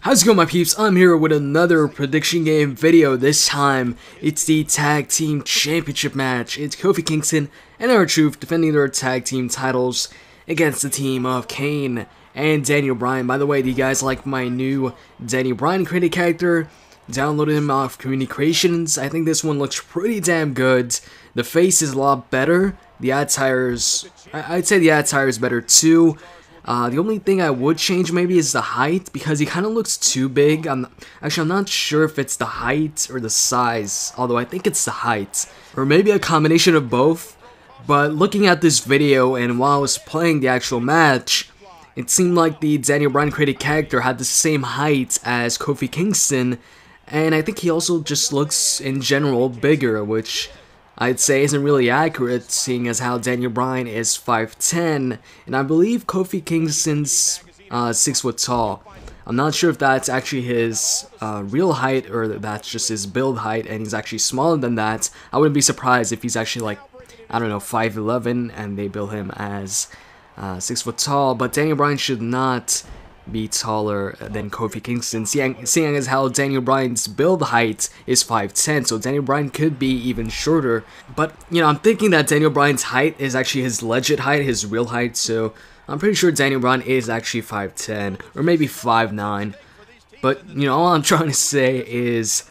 How's it going, my peeps? I'm here with another prediction game video. This time, it's the Tag Team Championship match. It's Kofi Kingston and R-Truth defending their tag team titles against the team of Kane and Daniel Bryan. By the way, do you guys like my new Daniel Bryan created character? Downloaded him off Community Creations. I think this one looks pretty damn good. The face is a lot better. The attires, I'd say the attire is better too. The only thing I would change maybe is the height, because he kind of looks too big. I'm not sure if it's the height or the size, although I think it's the height. Or maybe a combination of both. But looking at this video and while I was playing the actual match, it seemed like the Daniel Bryan created character had the same height as Kofi Kingston. And I think he also just looks, in general, bigger, which I'd say isn't really accurate, seeing as how Daniel Bryan is 5'10", and I believe Kofi Kingston's 6 foot tall. I'm not sure if that's actually his real height, or that's just his build height, and he's actually smaller than that. I wouldn't be surprised if he's actually like, I don't know, 5'11", and they build him as 6 foot tall, but Daniel Bryan should not be taller than Kofi Kingston, seeing as how Daniel Bryan's build height is 5'10", so Daniel Bryan could be even shorter. But, you know, I'm thinking that Daniel Bryan's height is actually his legit height, his real height, so I'm pretty sure Daniel Bryan is actually 5'10", or maybe 5'9". But, you know, all I'm trying to say is,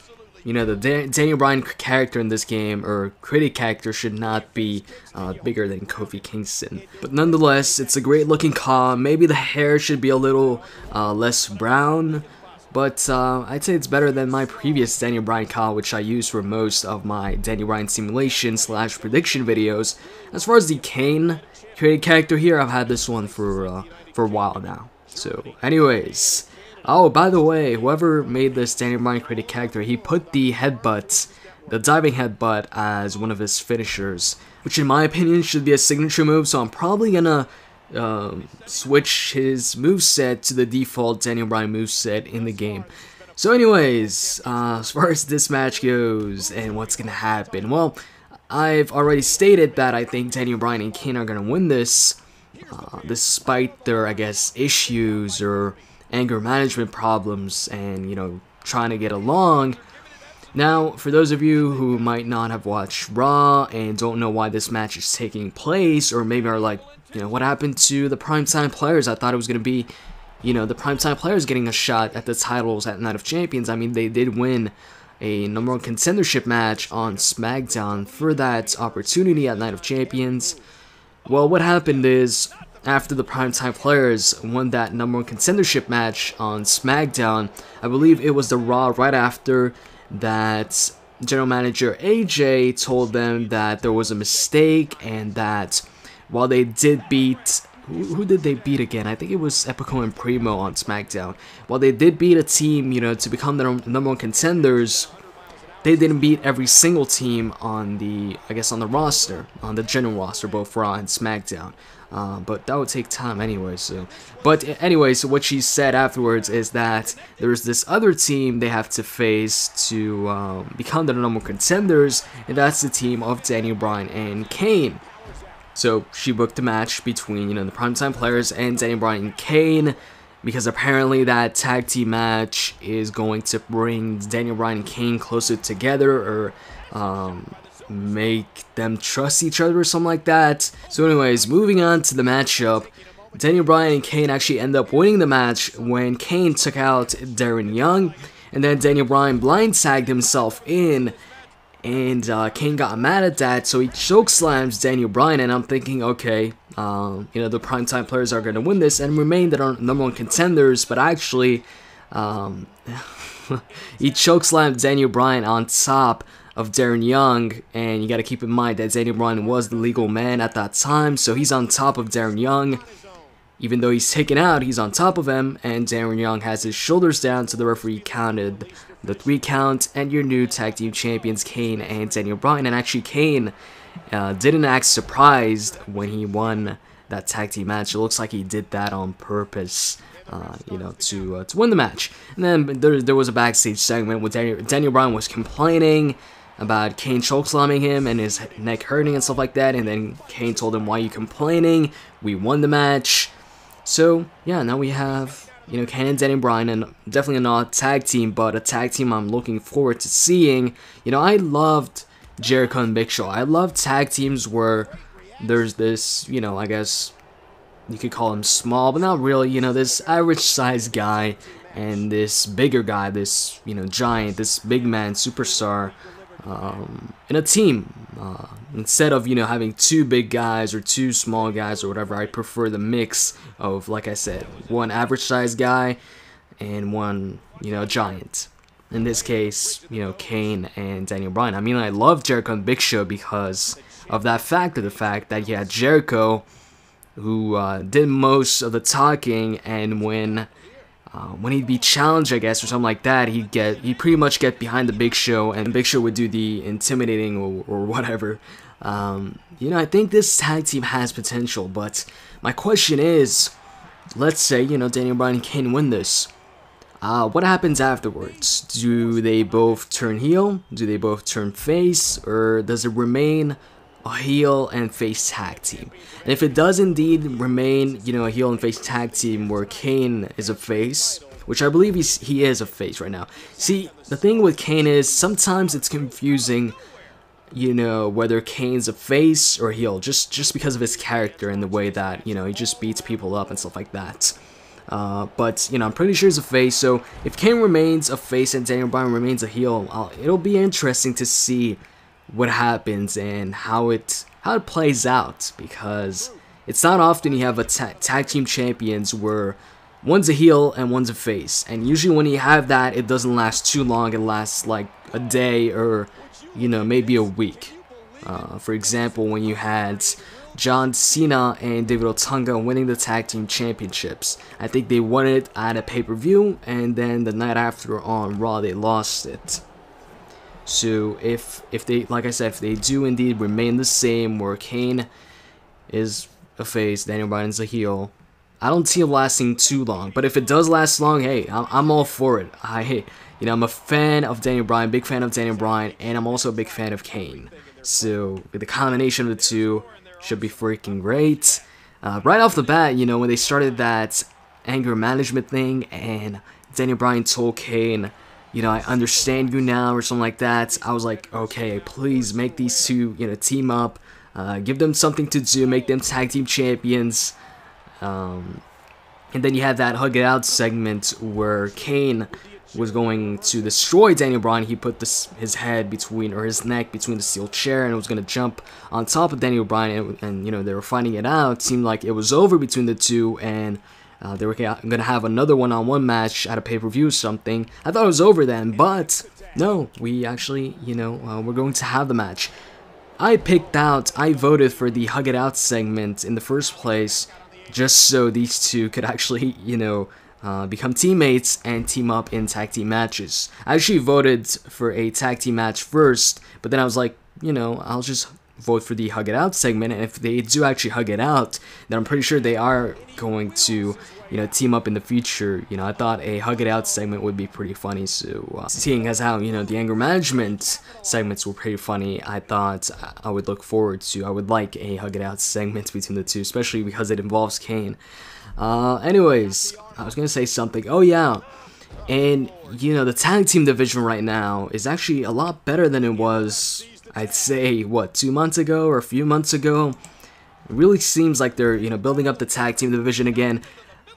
you know, the Daniel Bryan character in this game, or created character, should not be bigger than Kofi Kingston. But nonetheless, it's a great looking car. Maybe the hair should be a little less brown, but I'd say it's better than my previous Daniel Bryan car, which I use for most of my Daniel Bryan simulation / prediction videos. As far as the Kane created character here, I've had this one for a while now. So, anyways. Oh, by the way, whoever made this Daniel Bryan created character, he put the headbutt, the diving headbutt, as one of his finishers, which in my opinion should be a signature move, so I'm probably gonna switch his moveset to the default Daniel Bryan moveset in the game. So anyways, as far as this match goes and what's gonna happen, well, I've already stated that I think Daniel Bryan and Kane are gonna win this, despite their, I guess, issues or anger management problems and, you know, trying to get along. Now, for those of you who might not have watched Raw and don't know why this match is taking place, or maybe are like, you know, what happened to the primetime players? I thought it was going to be, you know, the primetime players getting a shot at the titles at Night of Champions. I mean, they did win a #1 contendership match on SmackDown for that opportunity at Night of Champions. Well, what happened is, after the primetime players won that #1 contendership match on SmackDown, I believe it was the Raw right after that, General Manager AJ told them that there was a mistake, and that while they did beat, who did they beat again? I think it was Epico and Primo on SmackDown. While they did beat a team, you know, to become the #1 contenders, they didn't beat every single team on the, I guess, on the roster, on the general roster, both Raw and SmackDown. But that would take time anyway, so. But anyway, so what she said afterwards is that there's this other team they have to face to become the #1 contenders, and that's the team of Daniel Bryan and Kane. So she booked a match between, you know, the primetime players and Daniel Bryan and Kane, because apparently that tag team match is going to bring Daniel Bryan and Kane closer together, or make them trust each other or something like that. So anyways, moving on to the matchup, Daniel Bryan and Kane actually end up winning the match when Kane took out Darren Young, and then Daniel Bryan blind tagged himself in, and Kane got mad at that, so he chokeslams Daniel Bryan, and I'm thinking, okay, you know, the primetime players are going to win this and remain the #1 contenders, but actually, he chokeslammed Daniel Bryan on top of Darren Young, and you got to keep in mind that Daniel Bryan was the legal man at that time, so he's on top of Darren Young. Even though he's taken out, he's on top of him, and Darren Young has his shoulders down, so the referee counted the 3 count, and your new tag team champions, Kane and Daniel Bryan. And actually, Kane didn't act surprised when he won that tag team match. It looks like he did that on purpose, you know, to win the match. And then there was a backstage segment where Daniel Bryan was complaining about Kane chokeslamming him and his neck hurting and stuff like that, and then Kane told him, "Why are you complaining? We won the match." So yeah, now we have you know, Kane and Daniel Bryan, and definitely not a tag team, but a tag team I'm looking forward to seeing. You know, I loved Jericho and Big Show. I love tag teams where there's this, you know, I guess you could call him small, but not really, you know, this average sized guy and this bigger guy, this, you know, giant, this big man, superstar, in a team. Instead of, you know, having two big guys or two small guys or whatever, I prefer the mix of, like I said, one average sized guy and one, you know, giant. In this case, you know, Kane and Daniel Bryan. I mean, I love Jericho and Big Show because of that fact, of the fact that you had Jericho, who did most of the talking, and when he'd be challenged, I guess, or something like that, he'd pretty much get behind the Big Show, and Big Show would do the intimidating or whatever. You know, I think this tag team has potential, but my question is, let's say, you know, Daniel Bryan and Kane win this. What happens afterwards? Do they both turn heel? Do they both turn face? Or does it remain a heel and face tag team? And if it does indeed remain, you know, a heel and face tag team where Kane is a face, which I believe he is a face right now. See, the thing with Kane is sometimes it's confusing, you know, whether Kane's a face or a heel, just because of his character and the way that, you know, he just beats people up and stuff like that. But, you know, I'm pretty sure he's a face, so if Kane remains a face and Daniel Bryan remains a heel, it'll be interesting to see what happens and how it plays out, because it's not often you have a tag team champions where one's a heel and one's a face, and usually when you have that, it doesn't last too long. It lasts like a day or, you know, maybe a week. For example, when you had John Cena and David Otunga winning the tag team championships, I think they won it at a pay-per-view, and then the night after on Raw they lost it. So if they, like I said, if they do indeed remain the same, where Kane is a face, Daniel Bryan's a heel, I don't see it lasting too long. But if it does last long, hey, I'm all for it. You know, I'm a fan of Daniel Bryan, big fan of Daniel Bryan, and I'm also a big fan of Kane. So the combination of the two should be freaking great. Right off the bat, you know, when they started that anger management thing, and Daniel Bryan told Kane, you know, I understand you now, or something like that, I was like, okay, please make these two, you know, team up, give them something to do, make them tag team champions. And then you had that hug it out segment where Kane was going to destroy Daniel Bryan. He put his head between, or his neck between the steel chair, and was going to jump on top of Daniel Bryan, and you know, they were fighting it out. It seemed like it was over between the two, and they were going to have another one-on-one match at a pay-per-view or something. I thought it was over then, but no, we actually, you know, we're going to have the match. I voted for the hug it out segment in the first place, just so these two could actually, you know, become teammates and team up in tag team matches. I actually voted for a tag team match first, but then I was like, you know, I'll just vote for the hug it out segment, and if they do actually hug it out, then I'm pretty sure they are going to, you know, team up in the future. You know, I thought a hug it out segment would be pretty funny, so seeing as how, you know, the anger management segments were pretty funny, I thought I would like a hug it out segment between the two, especially because it involves Kane. Anyways, I was gonna say something. Oh yeah, and you know, the tag team division right now is actually a lot better than it was, I'd say, what, 2 months ago or a few months ago. It really seems like they're, you know, building up the tag team division again.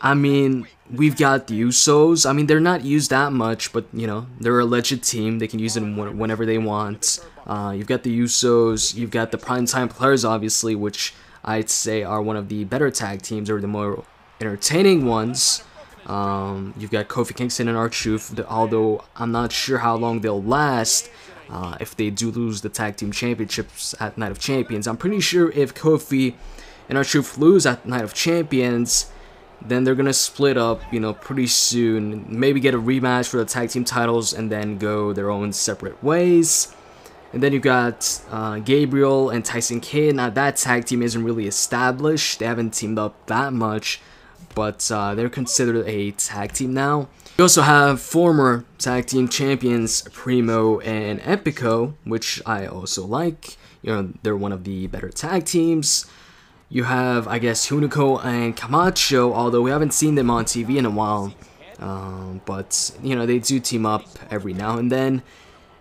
I mean, we've got the Usos. I mean, they're not used that much, but you know, they're a legit team. They can use it whenever they want. You've got the Usos. You've got the Primetime Players, obviously, which I'd say are one of the better tag teams, or the more entertaining ones. You've got Kofi Kingston and R-Truth, although I'm not sure how long they'll last if they do lose the tag team championships at Night of Champions. I'm pretty sure if Kofi and R-Truth lose at Night of Champions, then they're gonna split up, you know, pretty soon, maybe get a rematch for the tag team titles, and then go their own separate ways. And then you got Gabriel and Tyson Kidd. Now that tag team isn't really established, they haven't teamed up that much, but they're considered a tag team now. You also have former tag team champions Primo and Epico, which I also like. You know, they're one of the better tag teams. You have, I guess, Hunico and Camacho, although we haven't seen them on TV in a while. But, you know, they do team up every now and then.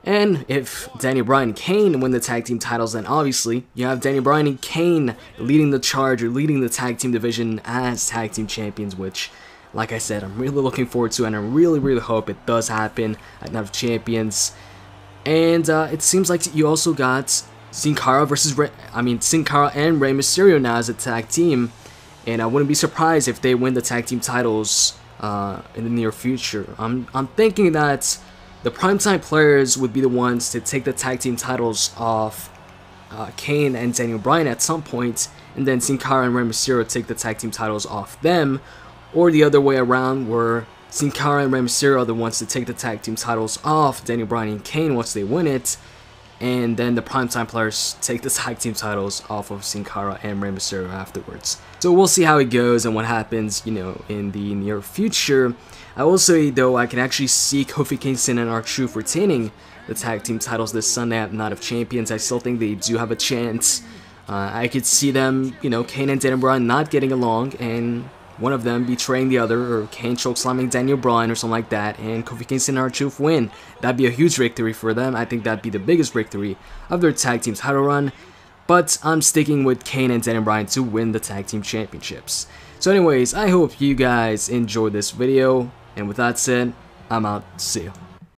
And if Daniel Bryan and Kane win the tag team titles, then obviously you have Daniel Bryan and Kane leading the charge or leading the tag team division as tag team champions, which, like I said, I'm really looking forward to, and I really hope it does happen at Night of Champions. And it seems like you also got Sin Cara and Rey Mysterio now as a tag team, and I wouldn't be surprised if they win the tag team titles in the near future. I'm thinking that the primetime players would be the ones to take the tag team titles off Kane and Daniel Bryan at some point, and then Sin Cara and Rey Mysterio take the tag team titles off them, or the other way around, where Sin Cara and Rey Mysterio are the ones to take the tag team titles off Daniel Bryan and Kane once they win it, and then the primetime players take the tag team titles off of Sin Cara and Rey Mysterio afterwards. So we'll see how it goes and what happens, you know, in the near future. I will say, though, I can actually see Kofi Kingston and R-Truth retaining the tag team titles this Sunday at Night of Champions. I still think they do have a chance. I could see them, you know, Kane and Daniel Bryan not getting along, and one of them betraying the other, or Kane chokeslamming Daniel Bryan or something like that, and Kofi Kingston and R-Truth win. That'd be a huge victory for them. I think that'd be the biggest victory of their tag team title run. But I'm sticking with Kane and Daniel Bryan to win the tag team championships. So anyways, I hope you guys enjoyed this video. And with that said, I'm out. See you.